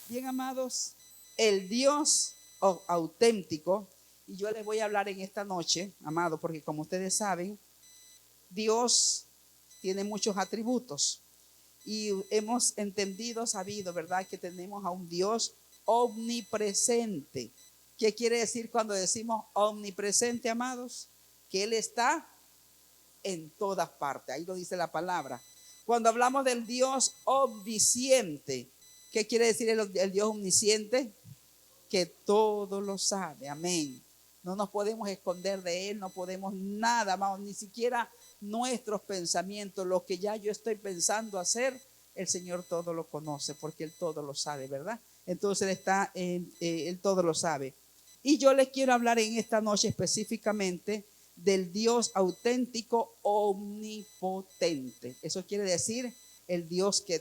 Bien, amados, el Dios auténtico, y yo les voy a hablar en esta noche, amados, porque como ustedes saben, Dios tiene muchos atributos y hemos entendido, sabido, ¿verdad? Que tenemos a un Dios omnipresente. ¿Qué quiere decir cuando decimos omnipresente, amados? Que Él está en todas partes. Ahí lo dice la palabra. Cuando hablamos del Dios omnisciente, ¿qué quiere decir el Dios omnisciente? Que todo lo sabe. Amén. No nos podemos esconder de Él, no podemos nada más, ni siquiera nuestros pensamientos, lo que ya yo estoy pensando hacer, el Señor todo lo conoce, porque Él todo lo sabe, ¿verdad? Entonces Él todo lo sabe. Y yo les quiero hablar en esta noche específicamente del Dios auténtico omnipotente. Eso quiere decir el Dios que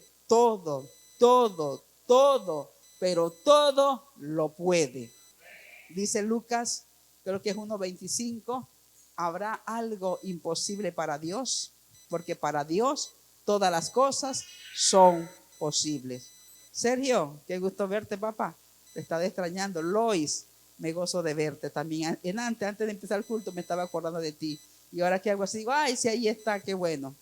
pero todo lo puede. Dice Lucas, creo que es 1:25, ¿habrá algo imposible para Dios? Porque para Dios todas las cosas son posibles. Sergio, qué gusto verte, papá. Te estaba extrañando. Lois, me gozo de verte también. Antes de empezar el culto me estaba acordando de ti. Y ahora que hago así, digo, ay, si ahí está, qué bueno.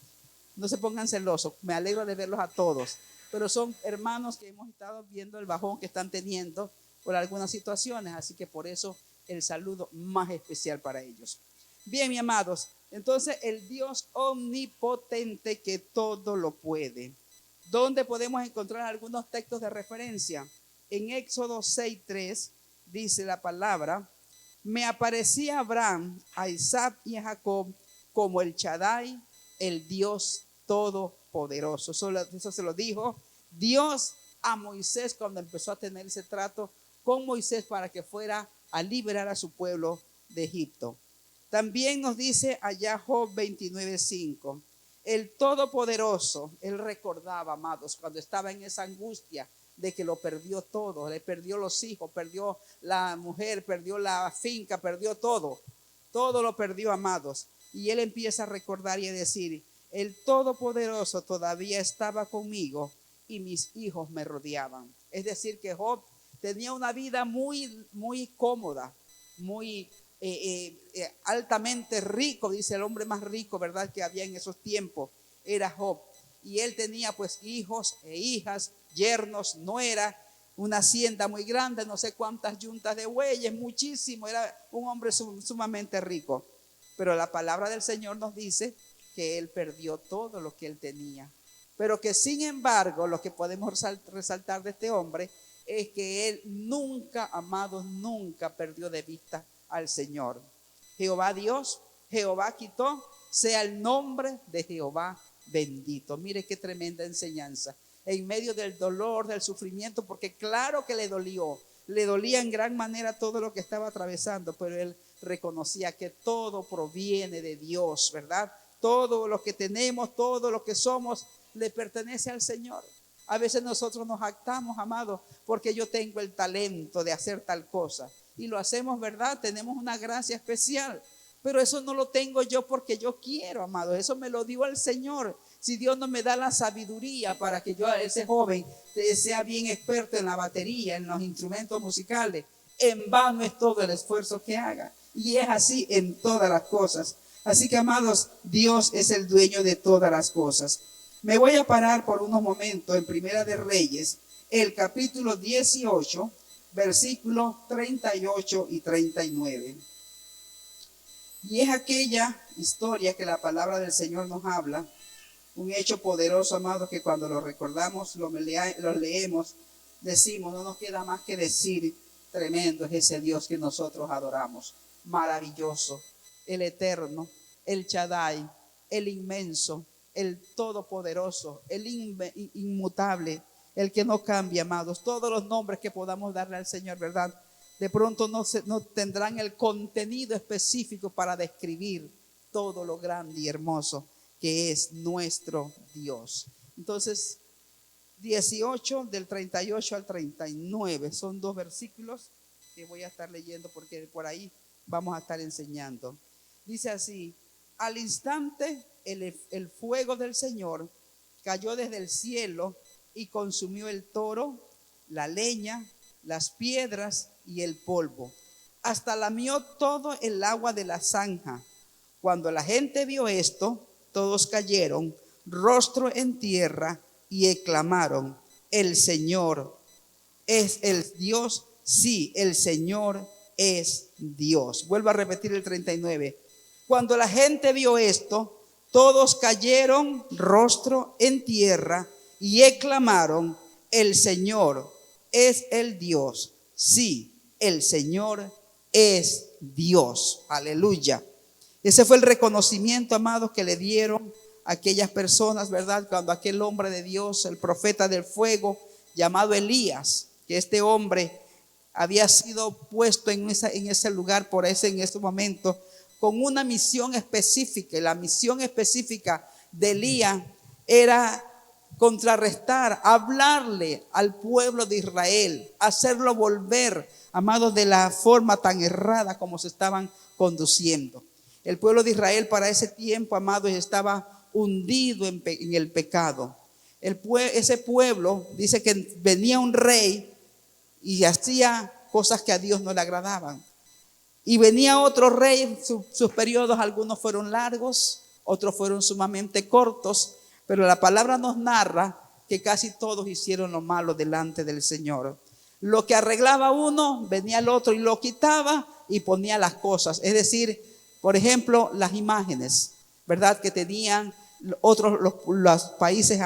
No se pongan celosos, me alegro de verlos a todos. Pero son hermanos que hemos estado viendo el bajón que están teniendo por algunas situaciones, así que por eso el saludo más especial para ellos. Bien, mis amados, entonces el Dios omnipotente que todo lo puede. ¿Dónde podemos encontrar algunos textos de referencia? En Éxodo 6:3 dice la palabra: me aparecía Abraham, a Isaac y a Jacob como el Shaddai, el Dios todopoderoso. Eso se lo dijo Dios a Moisés cuando empezó a tener ese trato con Moisés para que fuera a liberar a su pueblo de Egipto. También nos dice allá Job 29:5, el todopoderoso, él recordaba, amados, cuando estaba en esa angustia de que lo perdió todo, le perdió los hijos, perdió la mujer, perdió la finca, perdió todo lo perdió, amados. Y él empieza a recordar y a decir, el Todopoderoso todavía estaba conmigo y mis hijos me rodeaban. Es decir, que Job tenía una vida muy cómoda, muy altamente rico, dice el hombre más rico, ¿verdad?, que había en esos tiempos, era Job. Y él tenía pues hijos e hijas, yernos, nuera, una hacienda muy grande, no sé cuántas yuntas de bueyes, muchísimo, era un hombre sumamente rico. Pero la palabra del Señor nos dice que él perdió todo lo que él tenía. Pero que sin embargo, lo que podemos resaltar de este hombre es que él nunca, amados, nunca perdió de vista al Señor. Jehová Dios, Jehová quitó, sea el nombre de Jehová bendito. Mire qué tremenda enseñanza. En medio del dolor, del sufrimiento, porque claro que le dolía en gran manera todo lo que estaba atravesando, pero él reconocía que todo proviene de Dios, ¿verdad? Todo lo que tenemos, todo lo que somos, le pertenece al Señor. A veces nosotros nos jactamos, amados, porque yo tengo el talento de hacer tal cosa. Y lo hacemos, ¿verdad? Tenemos una gracia especial. Pero eso no lo tengo yo porque yo quiero, amados. Eso me lo dio el Señor. Si Dios no me da la sabiduría para que yo, ese joven, sea bien experto en la batería, en los instrumentos musicales, en vano es todo el esfuerzo que haga. Y es así en todas las cosas. Así que, amados, Dios es el dueño de todas las cosas. Me voy a parar por unos momentos en Primera de Reyes, el capítulo 18, versículos 38 y 39. Y es aquella historia que la palabra del Señor nos habla, un hecho poderoso, amado, que cuando lo recordamos, lo leemos, decimos, no nos queda más que decir, tremendo es ese Dios que nosotros adoramos, maravilloso, el eterno, el Shaddai, el inmenso, el todopoderoso, el inmutable, el que no cambia, amados. Todos los nombres que podamos darle al Señor, ¿verdad?, de pronto no tendrán el contenido específico para describir todo lo grande y hermoso que es nuestro Dios. Entonces, 18 del 38 al 39 son dos versículos que voy a estar leyendo porque por ahí vamos a estar enseñando. Dice así: al instante el fuego del Señor cayó desde el cielo y consumió el toro, la leña, las piedras y el polvo. Hasta lamió todo el agua de la zanja. Cuando la gente vio esto, todos cayeron rostro en tierra y exclamaron: el Señor es el Dios. Sí, el Señor es Dios. Vuelvo a repetir el 39. Cuando la gente vio esto, todos cayeron rostro en tierra y exclamaron: el Señor es el Dios. Sí, el Señor es Dios. Aleluya. Ese fue el reconocimiento, amados, que le dieron aquellas personas, ¿verdad? Cuando aquel hombre de Dios, el profeta del fuego, llamado Elías, que este hombre había sido puesto en ese lugar en ese momento, con una misión específica. Y la misión específica de Elías era contrarrestar, hablarle al pueblo de Israel, hacerlo volver, amados, de la forma tan errada como se estaban conduciendo. El pueblo de Israel para ese tiempo, amados, estaba hundido en el pecado. Ese pueblo, dice que venía un rey y hacía cosas que a Dios no le agradaban. Y venía otro rey, sus periodos, algunos fueron largos, otros fueron sumamente cortos, pero la palabra nos narra que casi todos hicieron lo malo delante del Señor. Lo que arreglaba uno, venía el otro y lo quitaba y ponía las cosas. Es decir, por ejemplo, las imágenes, ¿verdad? Que tenían los países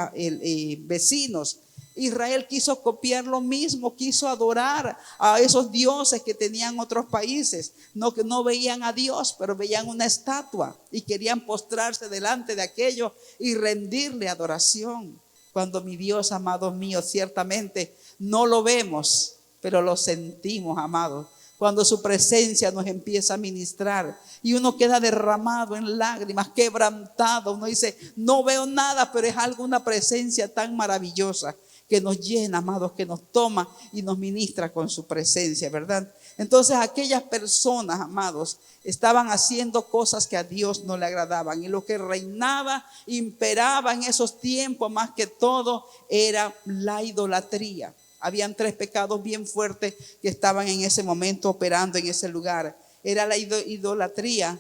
vecinos. Israel quiso copiar lo mismo, quiso adorar a esos dioses que tenían otros países. Que no veían a Dios, pero veían una estatua y querían postrarse delante de aquello y rendirle adoración. Cuando mi Dios, amados míos, ciertamente no lo vemos, pero lo sentimos, amados. Cuando su presencia nos empieza a ministrar y uno queda derramado en lágrimas, quebrantado. Uno dice: no veo nada, pero es una presencia tan maravillosa que nos llena, amados, que nos toma y nos ministra con su presencia, ¿verdad? Entonces aquellas personas, amados, estaban haciendo cosas que a Dios no le agradaban. Y lo que reinaba, imperaba en esos tiempos más que todo era la idolatría. Habían 3 pecados bien fuertes que estaban en ese momento operando en ese lugar. Era la idolatría.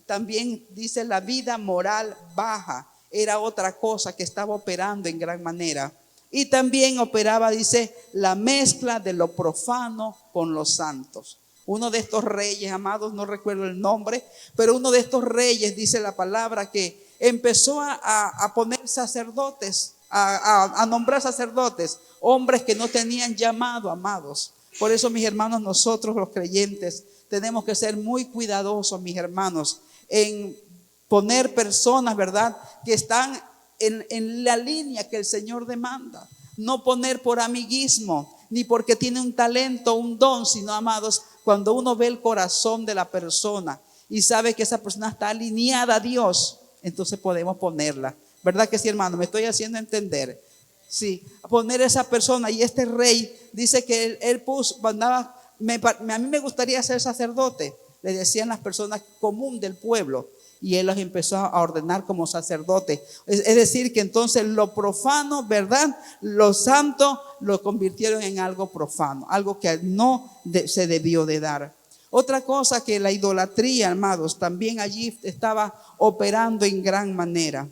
También dice la vida moral baja. Era otra cosa que estaba operando en gran manera. Y también operaba, dice, la mezcla de lo profano con los santos. Uno de estos reyes, amados, no recuerdo el nombre, pero uno de estos reyes, dice la palabra, que empezó a poner sacerdotes, a nombrar sacerdotes, hombres que no tenían llamado, amados. Por eso, mis hermanos, nosotros los creyentes tenemos que ser muy cuidadosos, mis hermanos, en poner personas, ¿verdad?, que están en la línea que el Señor demanda. No poner por amiguismo, ni porque tiene un talento, un don, sino, amados, cuando uno ve el corazón de la persona y sabe que esa persona está alineada a Dios, entonces podemos ponerla. ¿Verdad que sí, hermano? Me estoy haciendo entender. Sí, poner a esa persona. Y este rey dice que él mandaba, a mí me gustaría ser sacerdote, le decían las personas común del pueblo. Y él los empezó a ordenar como sacerdotes. Es decir, que entonces lo profano, ¿verdad?, lo santo lo convirtieron en algo profano, algo que no se debió de dar. Otra cosa, que la idolatría, amados, también allí estaba operando en gran manera.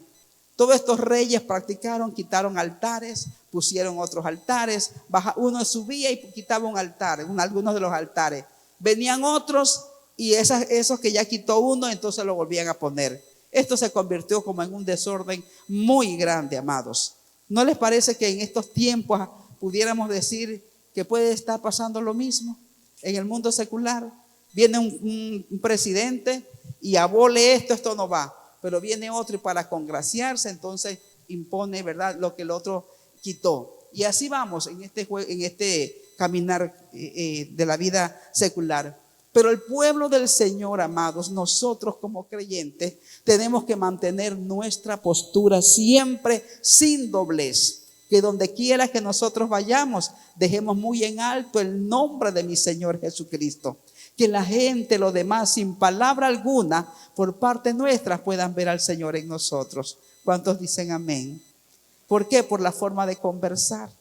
Todos estos reyes practicaron, quitaron altares, pusieron otros altares. Uno subía y quitaba un altar, algunos de los altares. Venían otros y esos que ya quitó uno, entonces lo volvían a poner. Esto se convirtió como en un desorden muy grande, amados. ¿No les parece que en estos tiempos pudiéramos decir que puede estar pasando lo mismo en el mundo secular? Viene un presidente y abole esto no va. Pero viene otro y para congraciarse, entonces impone, ¿verdad?, lo que el otro quitó. Y así vamos en este caminar de la vida secular. Pero el pueblo del Señor, amados, nosotros como creyentes tenemos que mantener nuestra postura siempre sin doblez. Que donde quiera que nosotros vayamos, dejemos muy en alto el nombre de mi Señor Jesucristo. Que la gente, los demás, sin palabra alguna, por parte nuestra, puedan ver al Señor en nosotros. ¿Cuántos dicen amén? ¿Por qué? Por la forma de conversar.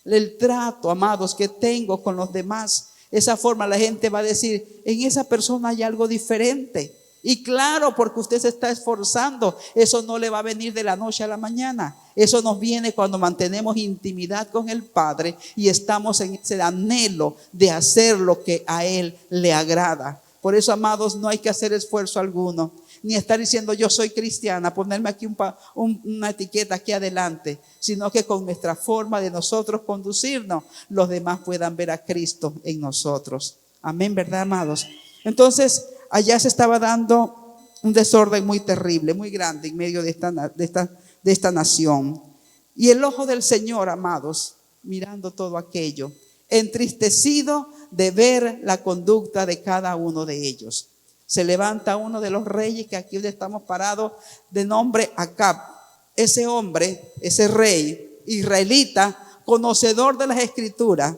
el trato, amados, que tengo con los demás. Esa forma la gente va a decir, en esa persona hay algo diferente. Y claro, porque usted se está esforzando, eso no le va a venir de la noche a la mañana. Eso nos viene cuando mantenemos intimidad con el Padre y estamos en ese anhelo de hacer lo que a Él le agrada. Por eso, amados, no hay que hacer esfuerzo alguno, ni estar diciendo yo soy cristiana, ponerme aquí una etiqueta aquí adelante, sino que con nuestra forma de nosotros conducirnos, los demás puedan ver a Cristo en nosotros. Amén, ¿verdad, amados? Entonces, allá se estaba dando un desorden muy terrible, muy grande en medio de esta nación. Y el ojo del Señor, amados, mirando todo aquello, entristecido de ver la conducta de cada uno de ellos. Se levanta uno de los reyes que aquí donde estamos parados, de nombre Acab. Ese hombre, ese rey israelita, conocedor de las escrituras,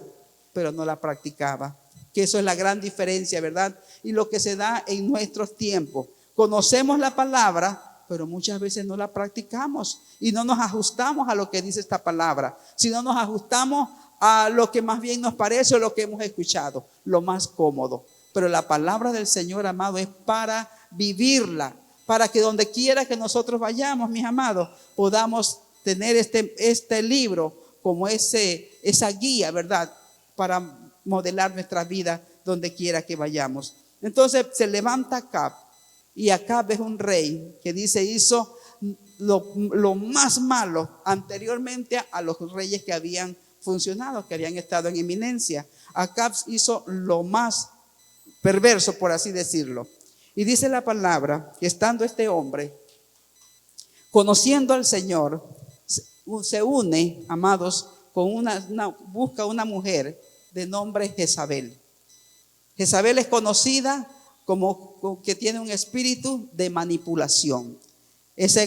pero no la practicaba. Que eso es la gran diferencia, ¿verdad? Y lo que se da en nuestros tiempos. Conocemos la palabra, pero muchas veces no la practicamos y no nos ajustamos a lo que dice esta palabra, sino nos ajustamos a lo que más bien nos parece o lo que hemos escuchado, lo más cómodo. Pero la palabra del Señor, amado, es para vivirla, para que donde quiera que nosotros vayamos, mis amados, podamos tener este libro como esa guía, ¿verdad? Para modelar nuestra vida donde quiera que vayamos. Entonces se levanta Acab, y Acab es un rey que dice hizo lo más malo anteriormente a los reyes que habían funcionado, que habían estado en eminencia. Acab hizo lo más perverso, por así decirlo. Y dice la palabra que estando este hombre conociendo al Señor, se une, amados, con busca una mujer de nombre Jezabel. Jezabel es conocida como que tiene un espíritu de manipulación.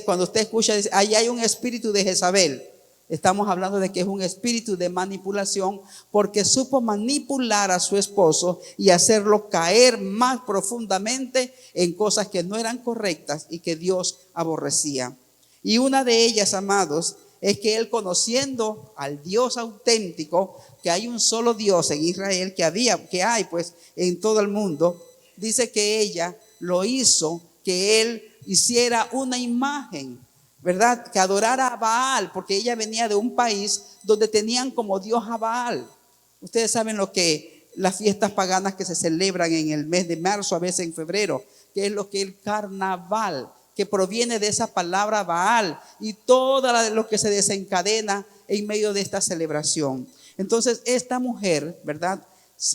Cuando usted escucha, dice, ahí hay un espíritu de Jezabel. Estamos hablando de que es un espíritu de manipulación porque supo manipular a su esposo y hacerlo caer más profundamente en cosas que no eran correctas y que Dios aborrecía. Y una de ellas, amados, es que él, conociendo al Dios auténtico, que hay un solo Dios en Israel, que hay pues en todo el mundo, dice que ella lo hizo, que él hiciera una imagen, ¿verdad? Que adorara a Baal, porque ella venía de un país donde tenían como Dios a Baal. Ustedes saben lo que las fiestas paganas que se celebran en el mes de marzo, a veces en febrero, que es lo que es el carnaval, que proviene de esa palabra Baal y todo lo que se desencadena en medio de esta celebración. Entonces esta mujer, ¿verdad?,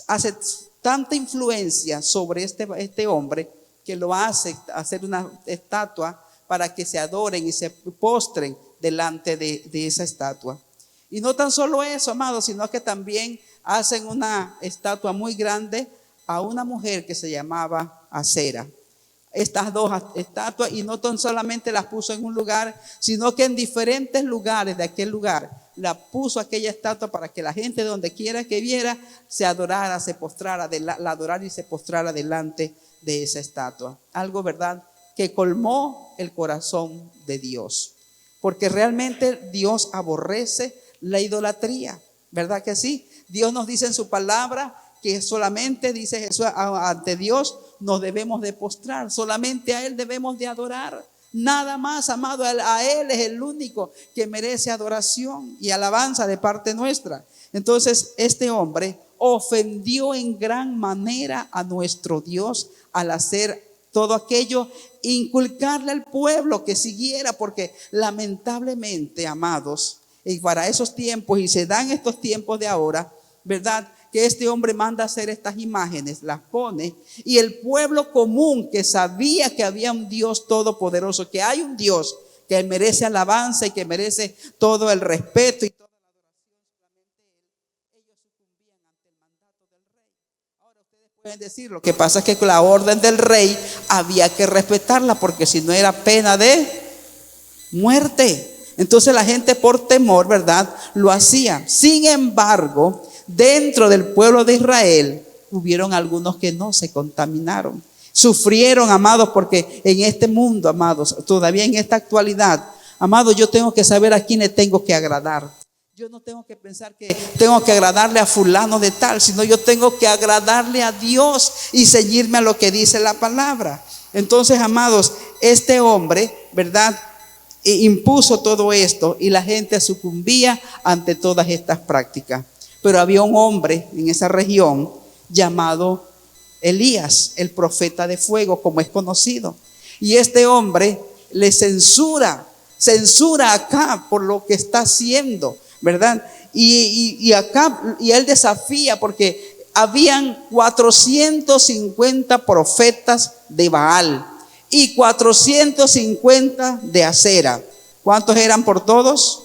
hace tanta influencia sobre este hombre que lo hace hacer una estatua para que se adoren y se postren delante de esa estatua. Y no tan solo eso, amados, sino que también hacen una estatua muy grande a una mujer que se llamaba Acera. Estas dos estatuas, y no tan solamente las puso en un lugar, sino que en diferentes lugares de aquel lugar la puso aquella estatua para que la gente, donde quiera que viera, se adorara, se postrara, la adorara y se postrara delante de esa estatua. Algo, ¿verdad?, que colmó el corazón de Dios, porque realmente Dios aborrece la idolatría, ¿verdad que sí? Dios nos dice en su palabra que solamente, dice Jesús, ante Dios nos debemos de postrar, solamente a Él debemos de adorar, nada más, amado. A Él es el único que merece adoración y alabanza de parte nuestra. Entonces este hombre ofendió en gran manera a nuestro Dios al hacer todo aquello, inculcarle al pueblo que siguiera, porque lamentablemente, amados, y para esos tiempos, y se dan estos tiempos de ahora, ¿verdad?, que este hombre manda hacer estas imágenes, las pone, y el pueblo común que sabía que había un Dios todopoderoso, que hay un Dios que merece alabanza y que merece todo el respeto y toda la adoración, ellos sucumbían ante el mandato del rey. Ahora ustedes pueden decir, lo que pasa es que la orden del rey había que respetarla, porque si no era pena de muerte. Entonces la gente, por temor, ¿verdad?, lo hacía. Sin embargo, dentro del pueblo de Israel hubieron algunos que no se contaminaron, sufrieron, amados, porque en este mundo, amados, todavía en esta actualidad, amados, yo tengo que saber a quién le tengo que agradar. yo no tengo que pensar que tengo que agradarle a fulano de tal, sino yo tengo que agradarle a Dios y ceñirme a lo que dice la palabra. Entonces, amados, este hombre, ¿verdad?, impuso todo esto y la gente sucumbía ante todas estas prácticas. Pero había un hombre en esa región llamado Elías, el profeta de fuego, como es conocido. Y este hombre le censura a Acab por lo que está haciendo, ¿verdad? Y Acab, y él desafía porque habían 450 profetas de Baal y 450 de Acera. ¿Cuántos eran por todos?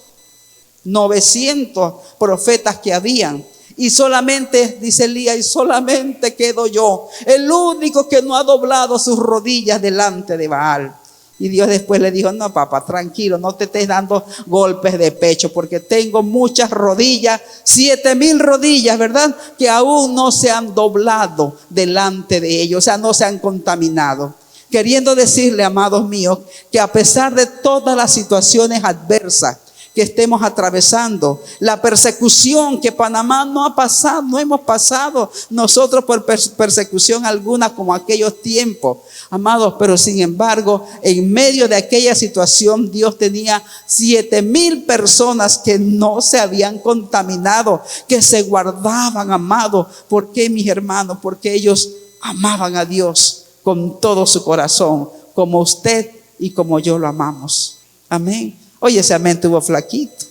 900 profetas que habían. Y solamente, dice Elías, y solamente quedo yo, el único que no ha doblado sus rodillas delante de Baal. Y Dios después le dijo: no, papá, tranquilo, no te estés dando golpes de pecho, porque tengo muchas rodillas, 7,000 rodillas, ¿verdad?, que aún no se han doblado delante de ellos, o sea, no se han contaminado. Queriendo decirle, amados míos, que a pesar de todas las situaciones adversas que estemos atravesando, la persecución que Panamá no ha pasado, no hemos pasado nosotros por persecución alguna como aquellos tiempos, amados, pero sin embargo, en medio de aquella situación, Dios tenía 7,000 personas que no se habían contaminado, que se guardaban, amados. ¿Por qué, mis hermanos? Porque ellos amaban a Dios con todo su corazón, como usted y como yo lo amamos. Amén. Oye, ese amén tuvo flaquito.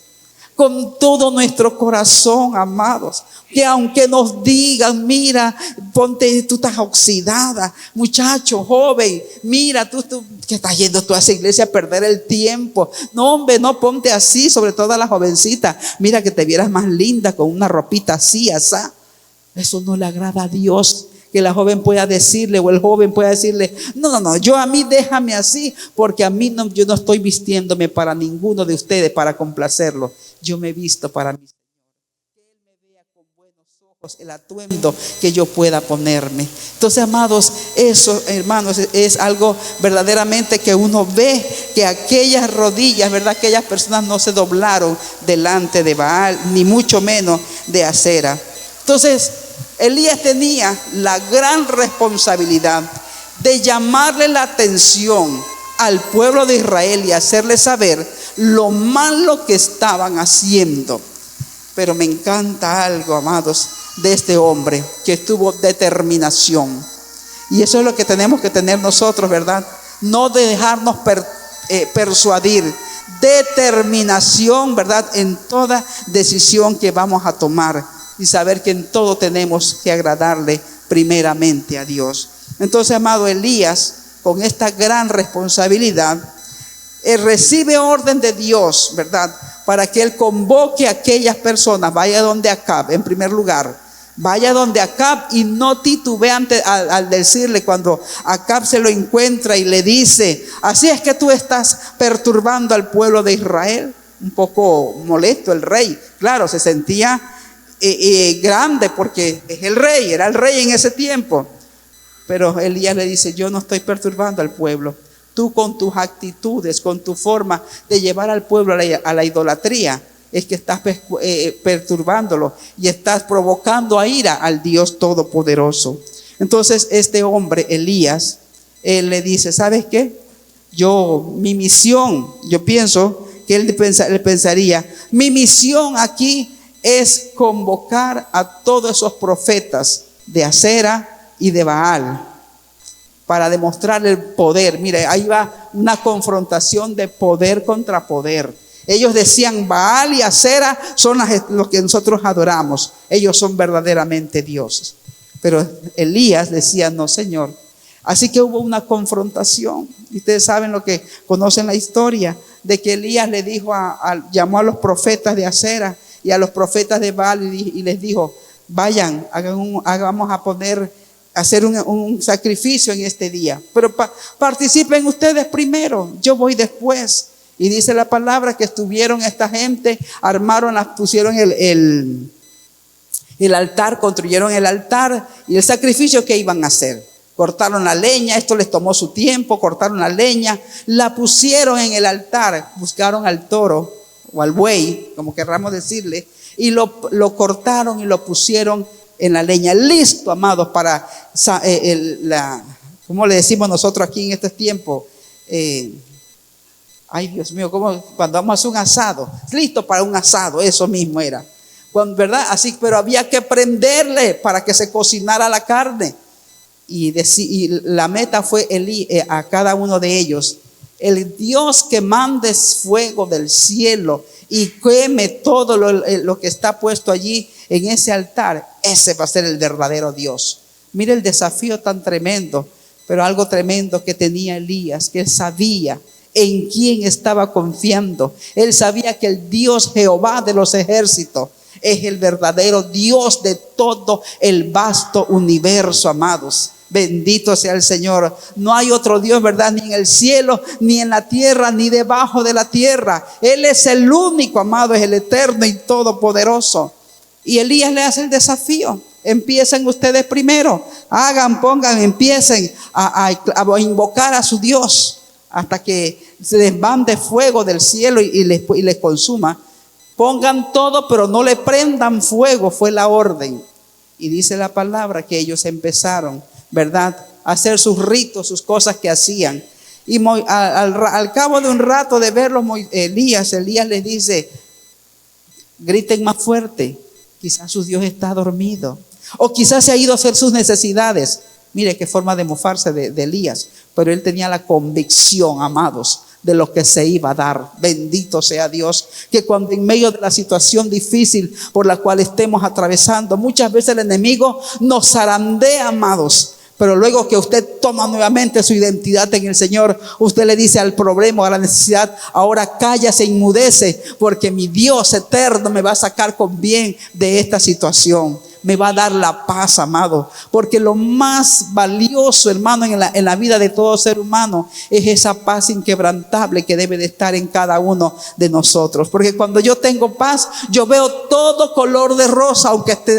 Con todo nuestro corazón, amados, que aunque nos digan: mira, ponte, tú estás oxidada, muchacho, joven, mira, tú que estás yendo tú a esa iglesia a perder el tiempo. No, hombre, no, ponte así, sobre todo a la jovencita. Mira que te vieras más linda con una ropita así, asá. Eso no le agrada a Dios. Que la joven pueda decirle, o el joven pueda decirle: no, yo a mí déjame así, porque a mí no, yo no estoy vistiéndome para ninguno de ustedes para complacerlo. Yo me he visto para mí. Que Él me vea con buenos ojos el atuendo que yo pueda ponerme. Entonces, amados, eso, hermanos, es algo verdaderamente que uno ve, que aquellas rodillas, ¿verdad?, aquellas personas no se doblaron delante de Baal, ni mucho menos de Acera. Entonces, Elías tenía la gran responsabilidad de llamarle la atención al pueblo de Israel y hacerle saber lo malo que estaban haciendo. Pero me encanta algo, amados, de este hombre, que tuvo determinación. Y eso es lo que tenemos que tener nosotros, ¿verdad? No de dejarnos persuadir. Determinación, ¿verdad?, en toda decisión que vamos a tomar. Y saber que en todo tenemos que agradarle primeramente a Dios. Entonces, amado, Elías, con esta gran responsabilidad, recibe orden de Dios, ¿verdad?, para que él convoque a aquellas personas. Vaya donde Acab, en primer lugar. Vaya donde Acab y no titubee al decirle, cuando Acab se lo encuentra y le dice: así es que tú estás perturbando al pueblo de Israel. Un poco molesto el rey. Claro, se sentía grande porque es el rey, era el rey en ese tiempo. Pero Elías le dice: yo no estoy perturbando al pueblo. Tú, con tus actitudes, con tu forma de llevar al pueblo a la idolatría, es que estás perturbándolo y estás provocando a ira al Dios Todopoderoso. Entonces este hombre, Elías, él le dice: ¿sabes qué? Mi misión, yo pienso que él pensaría: mi misión aquí es convocar a todos esos profetas de Acera y de Baal para demostrarle el poder. Mire, ahí va una confrontación de poder contra poder. Ellos decían: Baal y Acera son los que nosotros adoramos, ellos son verdaderamente dioses. Pero Elías decía: no, Señor. Así que hubo una confrontación. Y ustedes saben lo que conocen la historia, de que Elías le dijo llamó a los profetas de Acera y a los profetas de Baal y les dijo: vayan, vamos a hacer un sacrificio en este día, pero participen ustedes primero, yo voy después. Y dice la palabra que estuvieron esta gente, pusieron el altar, construyeron el altar y el sacrificio que iban a hacer. Cortaron la leña, esto les tomó su tiempo, cortaron la leña, la pusieron en el altar, buscaron al toro o al buey, como querramos decirle, y lo cortaron y lo pusieron en la leña, listo, amados, para ¿cómo le decimos nosotros aquí en este tiempo? Ay, Dios mío, como cuando vamos a hacer un asado, listo para un asado, eso mismo era. ¿Verdad? Así, pero había que prenderle para que se cocinara la carne. Y la meta fue a cada uno de ellos: el Dios que mande fuego del cielo y queme todo lo que está puesto allí en ese altar, ese va a ser el verdadero Dios. Mire el desafío tan tremendo, pero algo tremendo que tenía Elías, que él sabía en quién estaba confiando. Él sabía que el Dios Jehová de los ejércitos es el verdadero Dios de todo el vasto universo, amados. Bendito sea el Señor. No hay otro Dios, ¿verdad? Ni en el cielo, ni en la tierra, ni debajo de la tierra. Él es el único, amado, es el eterno y todopoderoso. Y Elías le hace el desafío: empiecen ustedes primero, pongan, empiecen a invocar a su Dios hasta que se desbande fuego del cielo y les consuma. Pongan todo, pero no le prendan fuego, fue la orden. Y dice la palabra que ellos empezaron, ¿verdad?, a hacer sus ritos, sus cosas que hacían. Y al cabo de un rato de verlos, Elías les dice: griten más fuerte, quizás su Dios está dormido, o quizás se ha ido a hacer sus necesidades. Mire qué forma de mofarse de Elías, pero él tenía la convicción, amados, de lo que se iba a dar. Bendito sea Dios, que cuando en medio de la situación difícil por la cual estemos atravesando, muchas veces el enemigo nos zarandea, amados, pero luego que usted toma nuevamente su identidad en el Señor, usted le dice al problema, a la necesidad: ahora calla, se enmudece, porque mi Dios eterno me va a sacar con bien de esta situación. Me va a dar la paz, amado, porque lo más valioso, hermano, en la vida de todo ser humano es esa paz inquebrantable que debe de estar en cada uno de nosotros. Porque cuando yo tengo paz, yo veo todo color de rosa,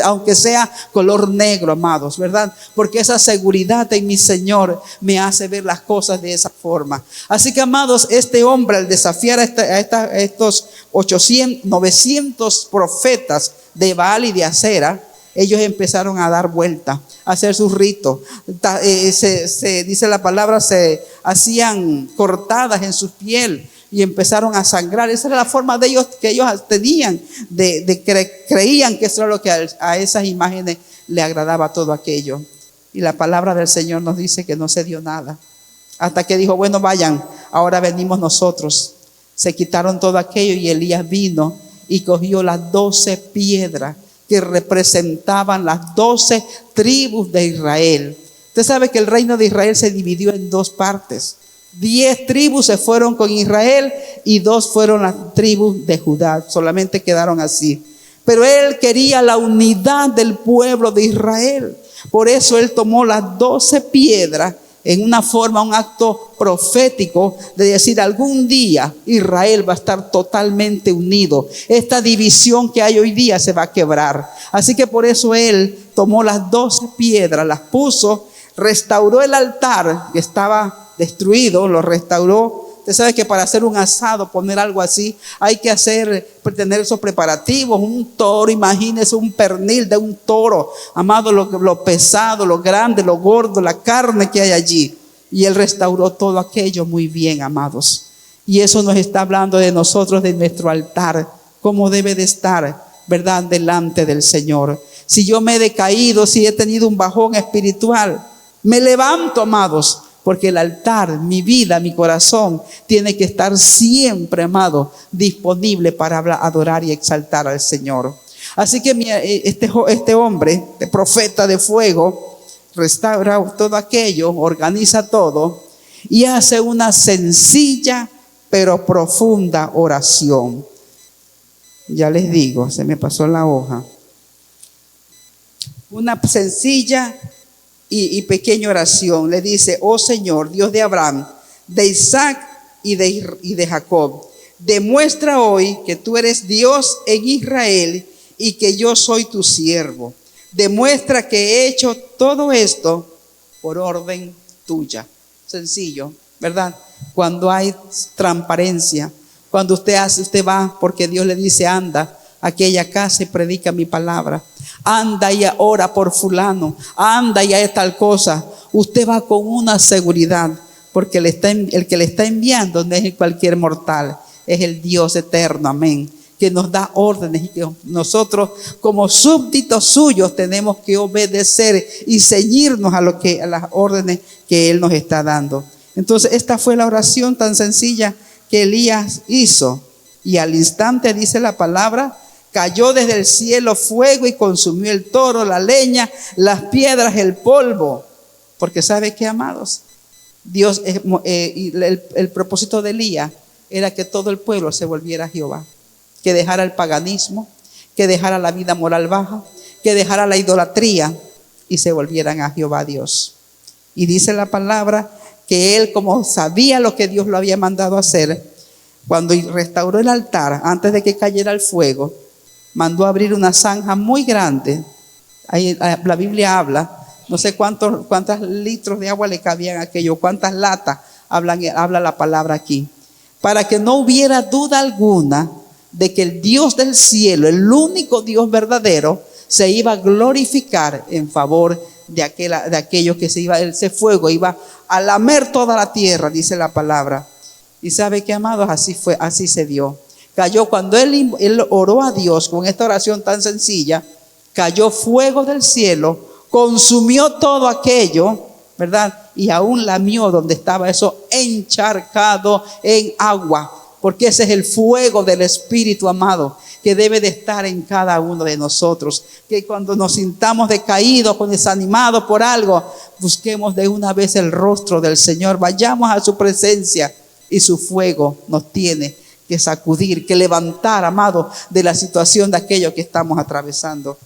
aunque sea color negro, amados, ¿verdad? Porque esa seguridad en mi Señor me hace ver las cosas de esa forma. Así que, amados, este hombre, al desafiar a estos 900 profetas de Baal y de Acera, ellos empezaron a dar vuelta, a hacer sus ritos. Dice la palabra, se hacían cortadas en su piel y empezaron a sangrar. Esa era la forma de ellos que ellos tenían, creían que eso era lo que a esas imágenes le agradaba todo aquello. Y la palabra del Señor nos dice que no se dio nada, hasta que dijo: bueno, vayan, ahora venimos nosotros. Se quitaron todo aquello y Elías vino y cogió las 12 piedras que representaban las 12 tribus de Israel. Usted sabe que el reino de Israel se dividió en dos partes. 10 tribus se fueron con Israel y 2 fueron las tribus de Judá. Solamente quedaron así. Pero él quería la unidad del pueblo de Israel. Por eso él tomó las 12 piedras en una forma, un acto profético de decir: algún día Israel va a estar totalmente unido. Esta división que hay hoy día se va a quebrar. Así que por eso él tomó las 12 piedras, las puso, restauró el altar que estaba destruido, lo restauró. Usted sabe que para hacer un asado, poner algo así, hay que tener esos preparativos. Un toro, imagínese un pernil de un toro, amado, lo pesado, lo grande, lo gordo, la carne que hay allí. Y él restauró todo aquello muy bien, amados. Y eso nos está hablando de nosotros, de nuestro altar, cómo debe de estar, ¿verdad?, delante del Señor. Si yo me he decaído, si he tenido un bajón espiritual, me levanto, amados, porque el altar, mi vida, mi corazón, tiene que estar siempre, amado, disponible para adorar y exaltar al Señor. Así que este hombre, este profeta de fuego, restaura todo aquello, organiza todo y hace una sencilla pero profunda oración. Ya les digo, se me pasó la hoja. Una sencilla y pequeña oración. Le dice: oh Señor, Dios de Abraham, de Isaac y de Jacob, demuestra hoy que tú eres Dios en Israel y que yo soy tu siervo. Demuestra que he hecho todo esto por orden tuya. Sencillo, ¿verdad? Cuando hay transparencia, Cuando usted va porque Dios le dice, anda a aquella casa y predica mi palabra. Anda y ora por fulano. Anda y haz tal cosa. Usted va con una seguridad, porque el que le está enviando no es cualquier mortal, es el Dios eterno, amén, que nos da órdenes y que nosotros como súbditos suyos tenemos que obedecer y ceñirnos a las órdenes que Él nos está dando. Entonces esta fue la oración tan sencilla que Elías hizo, y al instante, dice la palabra, cayó desde el cielo fuego y consumió el toro, la leña, las piedras, el polvo. Porque ¿sabe qué, amados? Dios, el propósito de Elías era que todo el pueblo se volviera a Jehová, que dejara el paganismo, que dejara la vida moral baja, que dejara la idolatría y se volvieran a Jehová Dios. Y dice la palabra que él, como sabía lo que Dios lo había mandado hacer, cuando restauró el altar, antes de que cayera el fuego, mandó abrir una zanja muy grande. Ahí la Biblia habla, no sé cuántos litros de agua le cabían a aquello, cuántas latas habla la palabra aquí, para que no hubiera duda alguna de que el Dios del cielo, el único Dios verdadero, se iba a glorificar en favor de aquello que ese fuego iba a lamer toda la tierra, dice la palabra. Y sabe que, amados, así fue, así se dio. Cayó cuando él oró a Dios con esta oración tan sencilla, cayó fuego del cielo, consumió todo aquello, ¿verdad? Y aún lamió donde estaba eso encharcado en agua, porque ese es el fuego del Espíritu, amado, que debe de estar en cada uno de nosotros. Que cuando nos sintamos decaídos o desanimados por algo, busquemos de una vez el rostro del Señor, vayamos a su presencia y su fuego nos tiene que sacudir, que levantar, amado, de la situación de aquello que estamos atravesando.